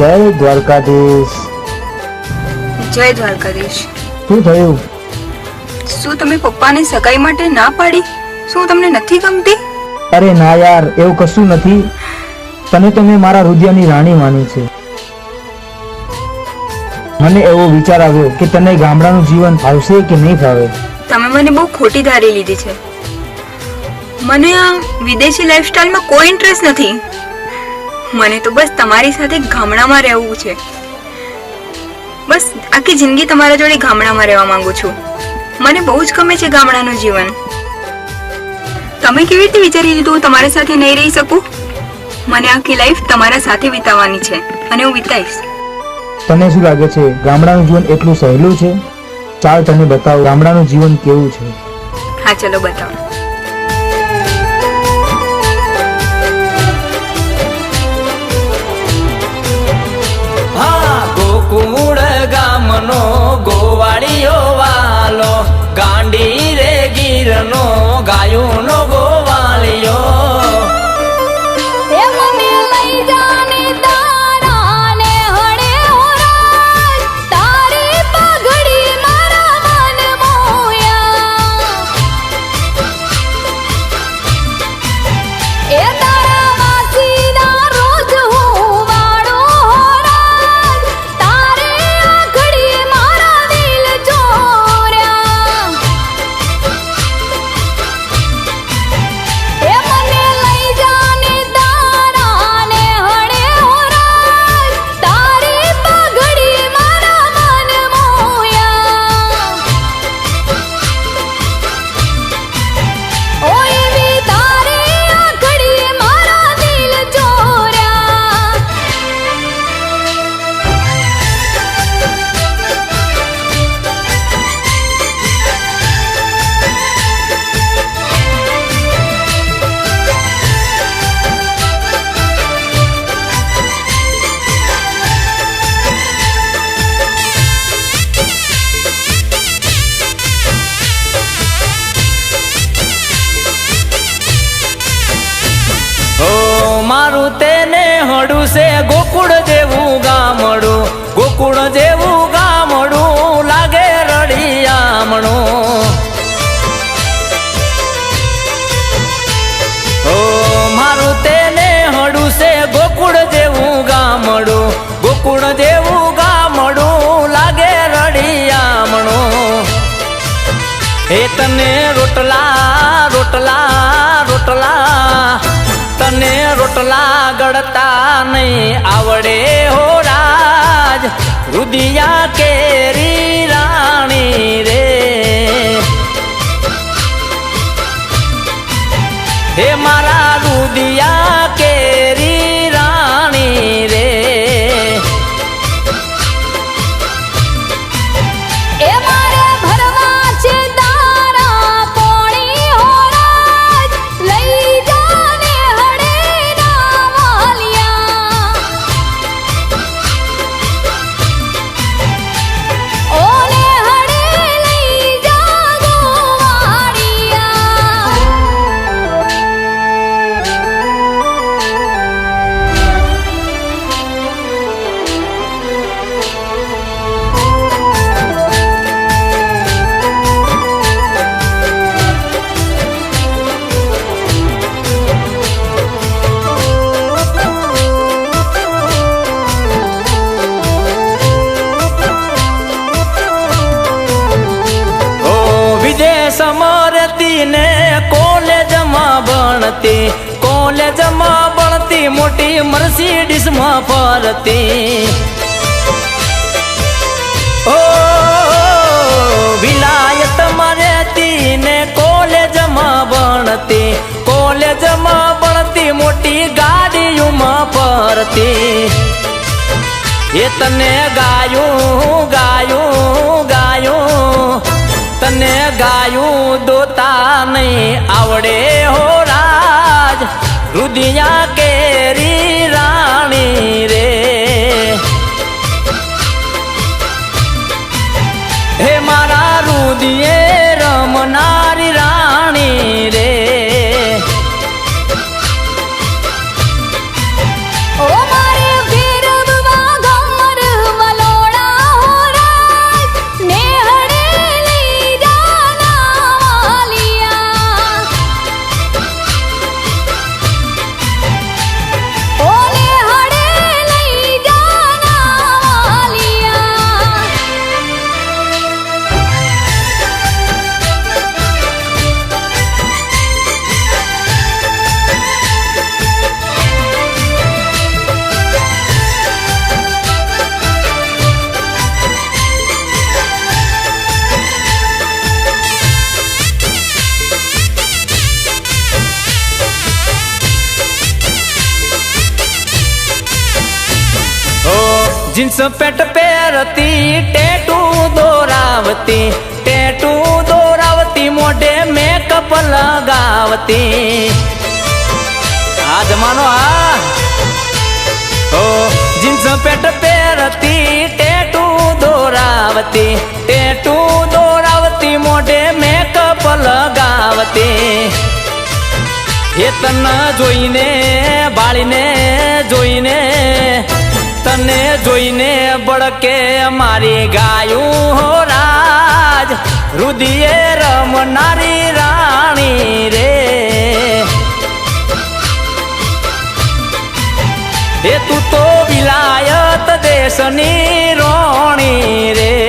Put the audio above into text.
જય દ્વારકાધીશ. જય દ્વારકાધીશ. શું થયું? શું તમે પપ્પાને સગાઈ માટે ના પાડી? શું તમને નથી ગમતી? અરે ના યાર, એવું કશું નથી. તને તો મેં મારા હૃદયની રાણી માની છે. મને એવો વિચાર આવ્યો કે તને ગામડાનું જીવન ફાવશે કે નહીં ફાવે. તમે મને બહુ ખોટી ધારી લીધી છે. મને આ વિદેશી લાઈફસ્ટાઈલમાં કોઈ ઇન્ટરેસ્ટ નથી. મને તો બસ તમારી સાથે ગામડામાં રહેવું છે. બસ આખી જિંદગી તમારા જોડે ગામડામાં રહેવા માંગુ છું. મને બહુ જ ગમે છે ગામડાનું જીવન. તમે કેવી રીતે વિચારી લીધું હું તમારા સાથે નહીં રહી શકું? મને આખી લાઈફ તમારા સાથે વિતાવવાની છે અને હું વિતાઈશ. તને શું લાગે છે ગામડાનું જીવન એટલું સહેલું છે? ચાલ તને બતાવો ગામડાનું જીવન કેવું છે. હા, ચલો બતાવો. ગોકુળ ગામનો ગોવાળિયો વાલો, ગાંડી રે ગીરનો ગાયોનો ગોવાળિયો. મારું તેને હડું છે ગોકુળ જેવું ગામડું, ગોકુળ જેવું ગામડું લાગે રળિયામણું. ઓ મારું તેને હડું છે ગોકુળ જેવું ગામડું, ગોકુળ જેવું ગામડું લાગે રળિયામણું. એ તને રોટલા રોટલા રોટલા તને રોટલા ગળતા નહીં આવડે હો રાજ, રુદિયા કેરી રાણી રે. હે મારા રુદિયા કેરી રાણી રે. સમરતી ને કોલેજમાં ભણતી, કોલેજમાં ભણતી મોટી મર્સિડીઝમાં ફરતી. ઓ વિલાયતમાં રહેતી ને કોલેજમાં ભણતી, કોલેજમાં ભણતી મોટી ગાડીઓમાં ફરતી. એ તને ગાયું ગાયું ગાયું તને ગાયું દોતા નહીં આવડે હો રાજ, રુદિયા કેરી રાણી રે. હે મારા રુદિયે રમનારી રાણી રે. ઓ મારે ફેરવવા જીન્સ પેન્ટ પહેરતી ટેટુ દોરાવતી, ટેટુ દોરાવતી, મોઢે મેકઅપ લગાવતી. આ જમાનો આ ઓ જીન્સ પેન્ટ પહેરતી ટેટુ દોરાવતી, ટેટુ દોરાવતી, મોઢે મેકઅપ લગાવતી. એ તને જોઈને બાળીને જોઈને, તને જોઈને બળકે મારી ગાયું હો રાજ, રુદિયે રમનારી રાણી રે. એ તું તો વિલાયત દેશની રોણી રે.